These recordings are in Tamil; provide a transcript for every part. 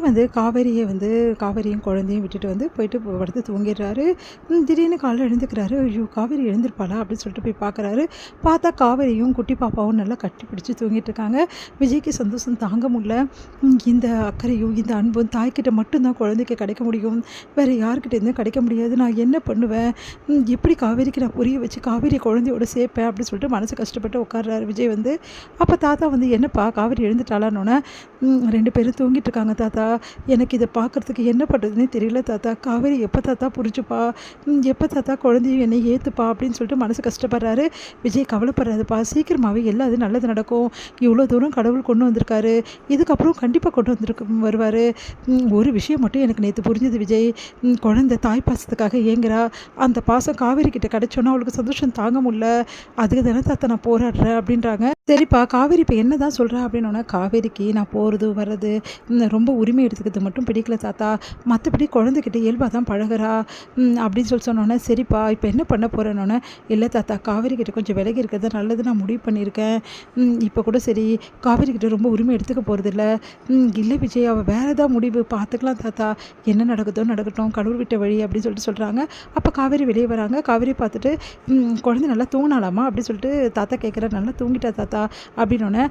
விஜய் வந்து காவேரியும் குழந்தையும் விட்டுட்டு வந்து போயிட்டு படுத்து தூங்கிடுறாரு. திடீர்னு காலைல எழுந்துக்கிறாரு. ஐயோ! காவேரி எழுந்திருப்பாளா அப்படின்னு சொல்லிட்டு போய் பார்க்குறாரு. பார்த்தா காவேரியும் குட்டி பாப்பாவும் நல்லா கட்டி பிடிச்சி தூங்கிட்டு இருக்காங்க. விஜய்க்கு சந்தோஷம் தாங்க முடியல. இந்த அக்கறையும் இந்த அன்பும் தாய்கிட்ட மட்டும்தான் குழந்தைக்கு கிடைக்க முடியும், வேறு யார்கிட்டேருந்தும் கிடைக்க முடியாது. நான் என்ன பண்ணுவேன், எப்படி காவேரிக்கு நான் புரிய வச்சு காவேரி குழந்தையோட சேர்ப்பேன் அப்படின்னு சொல்லிட்டு மனசு கஷ்டப்பட்டு உட்கார்றாரு விஜய் வந்து. அப்போ தாத்தா வந்து என்னப்பா காவேரி எழுந்துட்டாளான்னொன்னே, 2 பேரும் தூங்கிட்டு இருக்காங்க தாத்தா, எனக்கு இதை பார்க்குறதுக்கு என்ன பண்ணுறதுனே தெரியல தாத்தா, காவேரி எப்போ தாத்தா புரிஞ்சுப்பா, எப்போ தாத்தா குழந்தையும் என்னை ஏற்றுப்பா அப்படின்னு சொல்லிட்டு மனசு கஷ்டப்படுறாரு. விஜய் கவலைப்படுறாதுப்பா, சீக்கிரமாகவே எல்லாம் அது நல்லது நடக்கும், இவ்வளோ தூரம் கடவுள் கொண்டு வந்திருக்காரு, இதுக்கப்புறம் கண்டிப்பாக கொண்டு வருவார். ஒரு விஷயம் மட்டும் எனக்கு நேற்று புரிஞ்சுது விஜய், குழந்தை தாய் பாசத்துக்காக ஏங்குறா, அந்த பாசம் காவேரி கிட்ட கிடைச்சோன்னா அவளுக்கு சந்தோஷம் தாங்க முடியல, அதுக்கு தானே தாத்தா நான் போராடுறேன் அப்படின்றாங்க. சரிப்பா காவேரி இப்போ என்ன தான் சொல்கிறா அப்படின்னோன்னா, காவேரிக்கு நான் போகிறது வர்றது ரொம்ப உரிமை எடுத்துக்கிறது மட்டும் பிடிக்கல தாத்தா, மற்றபடி குழந்தைகிட்ட இயல்பாக தான் பழகிறா அப்படின்னு சொன்னோன்னே, சரிப்பா இப்போ என்ன பண்ண போகிறேன்னொன்னே, இல்லை தாத்தா காவேரி கிட்ட கொஞ்சம் விலகி இருக்கிறது நல்லது நான் முடிவு பண்ணியிருக்கேன், இப்போ கூட சரி காவேரி கிட்ட ரொம்ப உரிமை எடுத்துக்க போகிறதில்ல, இல்லை விஜய் அவள் வேறு ஏதாவது முடிவு பார்த்துக்கலாம் தாத்தா, என்ன நடக்குதோ நடக்கட்டும் கடவுள் விட்ட வழி அப்படின்னு சொல்லிட்டு சொல்கிறாங்க. அப்போ காவேரி வெளியே வராங்க. காவேரி பார்த்துட்டு குழந்தை நல்லா தூங்கினாலாமா அப்படின்னு சொல்லிட்டு தாத்தா கேட்குறா. நல்லா தூங்கிட்டா தாத்தா அப்படின்னோடனே,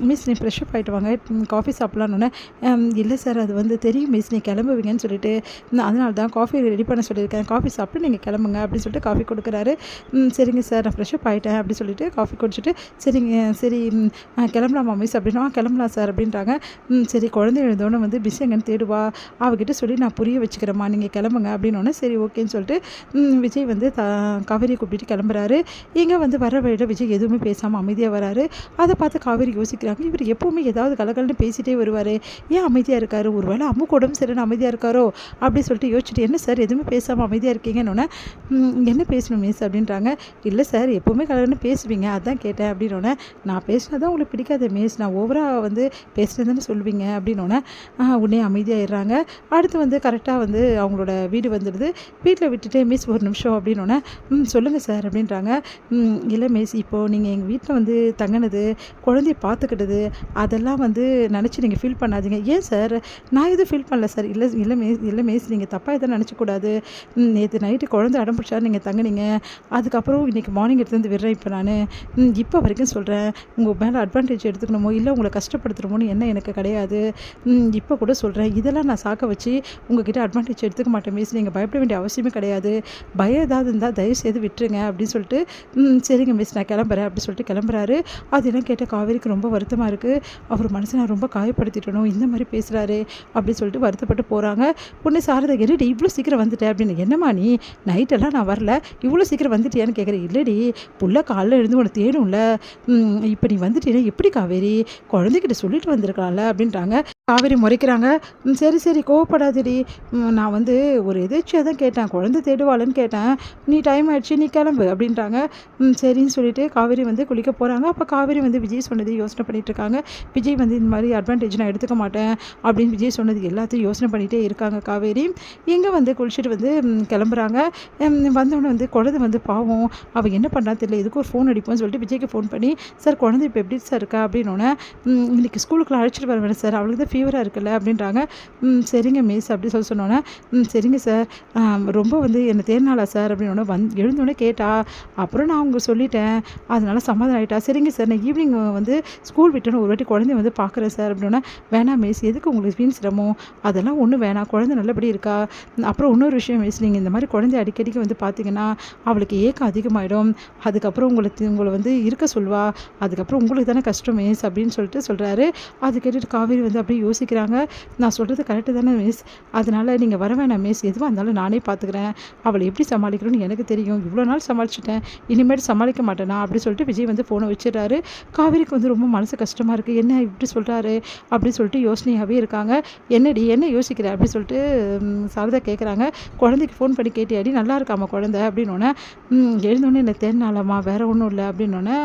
மிஸ் நீ ஃப்ரெஷ் அப் ஆகிட்டு வாங்க காஃபி சாப்பிட்லான்னொன்னே, இல்லை சார் அது வந்து தெரியும் மிஸ் நீ கிளம்புவீங்கன்னு சொல்லிட்டு அதனால தான் காஃபி ரெடி பண்ண சொல்லியிருக்கேன், காஃபி சாப்பிட்டு நீங்கள் கிளம்புங்க அப்படின்னு சொல்லிட்டு காஃபி கொடுக்குறாரு. சரிங்க சார் நான் ஃப்ரெஷ் அப் ஆகிட்டேன் அப்படின்னு சொல்லிட்டு காஃபி குடிச்சிட்டு, சரி கிளம்பலாமா மிஸ் அப்படின்னா, கிளம்பலாம் சார் அப்படின்றாங்க. சரி குழந்தை எழுந்தோன்னே வந்து பிஸி எங்கன்னு தேடுவா, அவகிட்ட சொல்லி நான் புரிய வச்சுக்கிறேம்மா நீங்கள் கிளம்புங்க அப்படின்னோடனே, சரி ஓகேன்னு சொல்லிட்டு விஜய் வந்து காவேரியை கூப்பிட்டு கிளம்புறாரு. இங்கே வந்து வர வழியில் விஜய் எதுவுமே பேசாமல் அமைதியாக வராரு. அதை பார்த்து காவேரி யோசிக்கிறாங்க, இவர் எப்போவுமே ஏதாவது கலகலன்னு பேசிகிட்டே வருவார், ஏன் அமைதியாக இருக்காரு, ஒரு வேளை அம்முக்கு உடம்பு சரின்னு அமைதியாக இருக்காரோ அப்படின்னு சொல்லிட்டு யோசிச்சுட்டு, என்ன சார் எதுவுமே பேசாமல் அமைதியாக இருக்கீங்கன்னொன்னே, என்ன பேசணும் மிஸ் அப்படின்றாங்க. இல்லை சார் எப்போவுமே கலகலன்னு பேசுவீங்க அதான் கேட்டேன் அப்படின்னோடனே, நான் பேசினா தான் உங்களுக்கு பிடிக்காது மிஸ், நான் ஓவராக வந்து பேசுகிறதுன்னு சொல்லுவீங்க அப்படின்னோடனே உடனே அமைதியாகிடுறாங்க. அடுத்து வந்து கரெக்டாக வந்து அவங்களோட வீடு வந்துடுது. வீட்டில் விட்டுட்டு மிஸ் ஒரு நிமிஷம் அப்படின்னோடனே, சொல்லுங்கள் சார் அப்படின்றாங்க. இல்லை மிஸ் இப்போது நீங்கள் எங்கள் வீட்டில் வந்து தங்கினது, குழந்தைய பார்த்துக்கிட்டது, அதெல்லாம் வந்து நினச்சி நீங்கள் ஃபீல் பண்ணாதீங்க. ஏன் சார் நான் எதுவும் ஃபீல் பண்ணல சார். இல்லை மிஸ் நீங்கள் தப்பாக எதுவும் நினச்சக்கூடாது, நேற்று நைட்டு குழந்தை அடம் பிடிச்சா நீங்கள் தங்கினீங்க, அதுக்கப்புறம் இன்றைக்கி மார்னிங் எடுத்துருந்து விடுறேன். இப்போ நான் இப்போ வரைக்கும் சொல்கிறேன், உங்கள் மேலே அட்வான்டேஜ் எடுத்துக்கணுமோ இல்லை உங்களை கஷ்டப்படுத்துகிறோமோன்னு என்ன எனக்கு கிடையாது, இப்போ கூட சொல்கிறேன், இதெல்லாம் நான் சாக்க வச்சு உங்ககிட்ட அட்வான்டேஜ் எடுத்துக்க மாட்டேன் மிஸ், நீங்கள் பயப்பட வேண்டிய அவசியமே கிடையாது, பயம் ஏதாவது இருந்தால் தயவு செய்து விட்டுருங்க அப்படின்னு சொல்லிட்டு, சரிங்க மிஸ் நான் கிளம்புறேன் அப்படின்னு சொல்லிட்டு கிளம்புறாரு. அதெல்லாம் கேட்ட காவேரிக்கு ரொம்ப வருத்தமாக இருக்குது, அவர் மனசை நான் ரொம்ப காயப்படுத்திட்டணும், இந்த மாதிரி பேசுகிறாரு அப்படின்னு சொல்லிட்டு வருத்தப்பட்டு போகிறாங்க. உடனே சாரதா என்னடி இவ்வளோ சீக்கிரம் வந்துட்டேன் அப்படின்னு, என்னம்மா நீ நைட்டெல்லாம் நான் வரல இவ்வளோ சீக்கிரம் வந்துட்டியான்னு கேட்குறேன். இல்லடி புள்ள காலைல எழுந்து உனக்கு தேடும்ல, இப்போ நீ வந்துட்டீங்கன்னா எப்படி காவேரி, குழந்தைகிட்ட சொல்லிட்டு வந்திருக்கலாம்ல அப்படின்றாங்க. காவேரி முறைக்கிறாங்க. சரி கோவப்படாதடி, நான் வந்து ஒரு எதேச்சியாக தான் கேட்டேன், குழந்தை தேடுவாளன்னு கேட்டேன், நீ டைம் ஆகிடுச்சு நீ கிளம்பு அப்படின்றாங்க. சரின்னு சொல்லிட்டு காவேரி வந்து குளிக்க போகிறாங்க. அப்போ காவேரி வந்து விஜய் சொன்னது யோசனை பண்ணிகிட்டு இருக்காங்க. விஜய் வந்து இந்த மாதிரி அட்வான்டேஜ் நான் எடுத்துக்க மாட்டேன் அப்படின்னு விஜய் சொன்னது எல்லாத்தையும் யோசனை பண்ணிகிட்டே இருக்காங்க காவேரி. இங்கே வந்து குளிச்சுட்டு வந்து கிளம்புறாங்க. வந்தவொடனே வந்து குழந்தை வந்து பாவம் அவள் என்ன பண்ணான்னு தெரியல, எதுக்கு ஒரு ஃபோன் அடிப்போம்னு சொல்லிட்டு விஜய்க்கு ஃபோன் பண்ணி, சார் குழந்தை இப்போ எப்படி சார் இருக்கா அப்படின்னோடனே, இன்றைக்கி ஸ்கூலுக்குள்ள அழைச்சிட்டு வர வேணும் சார், அவளுக்கு தான் ஃபீவராக இருக்குல்ல அப்படின்றாங்க. சரிங்க மிஸ் அப்படி சொன்னோன்னே, சரிங்க சார் ரொம்ப வந்து என்னை தேர்னாளா சார் அப்படின்னோடனே, எழுந்தோடனே கேட்டா, அப்புறம் நான் அவங்க சொல்லிட்டேன், அதனால சமாதானம் ஆகிட்டா. சரிங்க சார் நான் ஈவினிங் வந்து ஸ்கூல் விட்டோன்னு ஒரு வாட்டி குழந்தைய வந்து பார்க்குறேன் சார் அப்படின்னா, வேணாம் மிஸ் எதுக்கு உங்களுக்கு வீண் சிரமம், அதெல்லாம் ஒன்றும் வேணாம், குழந்தை நல்லபடி இருக்கா. அப்புறம் இன்னொரு விஷயம் மிஸ், நீங்கள் இந்த மாதிரி குழந்தை அடிக்கடிக்கு வந்து பார்த்தீங்கன்னா அவளுக்கு ஏக்கம் அதிகமாகிடும், அதுக்கப்புறம் உங்களை வந்து இருக்க சொல்வா, அதுக்கப்புறம் உங்களுக்கு தானே கஷ்டம் மிஸ் அப்படின்னு சொல்லிட்டு சொல்கிறாரு. அது கேட்டுட்டு காவேரி வந்து அப்படியே யோசிக்கிறாங்க. நான் சொல்கிறது கரெக்டு தானே மிஸ், அதனால் நீங்கள் வர வேணாம் மிஸ், எதுவாக இருந்தாலும் நானே பார்த்துக்கிறேன், அவளை எப்படி சமாளிக்கணும்னு எனக்கு தெரியும், இவ்வளோ நாள் சமாளிச்சிட்டேன், இனிமேல் சமாளிக்க மாட்டேனா அப்படி சொல்லிட்டு விஜய் வந்து ஃபோனை வச்சிடறாரு. காவேரிக்கு வந்து ரொம்ப மனசு கஷ்டமாக இருக்குது, என்ன இப்படி சொல்கிறாரு அப்படின்னு சொல்லிட்டு யோசனையாகவே இருக்காங்க. என்னடி என்ன யோசிக்கிற அப்படின்னு சொல்லிட்டு சாரதா கேட்குறாங்க. குழந்தைக்கு ஃபோன் பண்ணி கேட்டியாடி நல்லா இருக்காமா குழந்தை அப்படின்னோடனே, எழுந்தோடனே என்ன தேடினாலாமா வேறு ஒன்றும் இல்லை அப்படின்னோடனே,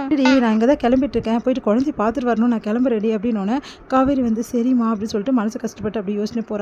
நான் இங்கே தான் கிளம்பிட்டு இருக்கேன், போயிட்டு குழந்தைய பார்த்துட்டு வரணும், நான் கிளம்புறேடி அப்படின்னோடனே காவேரி வந்து சரிம்மா அப்படின்னு சொல்லிட்டு மனசு கஷ்டப்பட்டு அப்படி யோசனை போகிறாங்க.